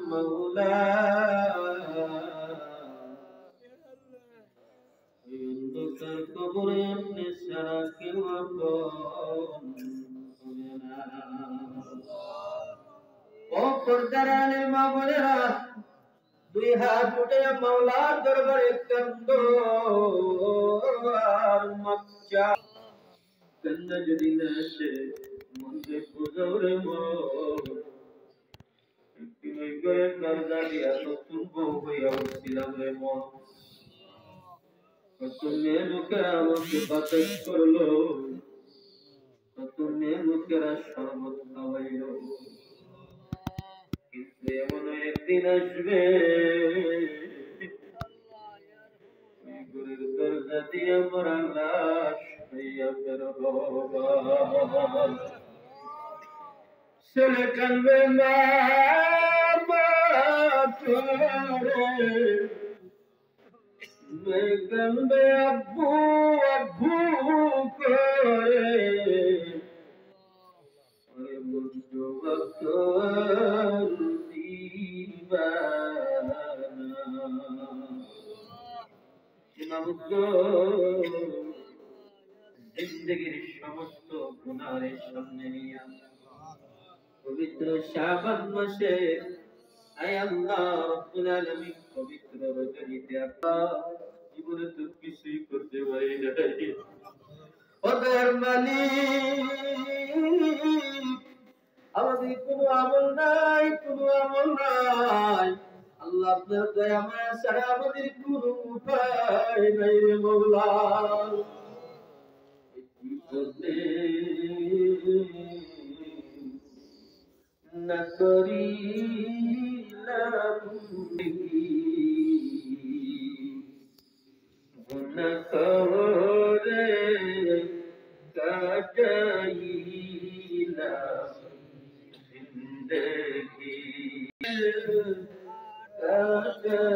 مولا কবরে আপনি ছাড়া কেউ আপন হবে না। ও পর্দার আলের মা বোনেরা, দুই হাত উঠে মাওলার দরবারে কান্দো আর মাপচা। কান্না যদি না আসে মনে বুঝাও রে মন, করে দরজা দিয়া নতুন বউ হইয়া উঠছিলাম রে মন। কত মেয়ে লোকেরা আমাকে বাতাস করলো, কত মেয়ে লোকেরা শরবত খাওয়াইল, কিন্তু এমন একদিন আসবে ঘরের দরজা দিয়ে মরা লাশ হইয়া বের হবা। ছেলে কানবে মা মেয়ে কানবে আব্বু আব্বু করে। বন্ধু জিন্দগির সমস্ত গুনাহের সামনে নিয়ে পবিত্র শাবান মাসে আয় আল্লাহ রব্বুল আলামিন পবিত্র রজনীতে আল্লাহ জীবনে তো কিছুই করতে পারি নাই। ওদের মালিক আমাদের কোনো আমল নাই, কোনো আমল নাই। আল্লাহ আপনার দয়া মায়া ছাড়া আমাদের কোনো উপায় নাই রে মওলা। না করিলাম গুনাহ করে কাটাইলাম জিন্দগি কাটাইলাম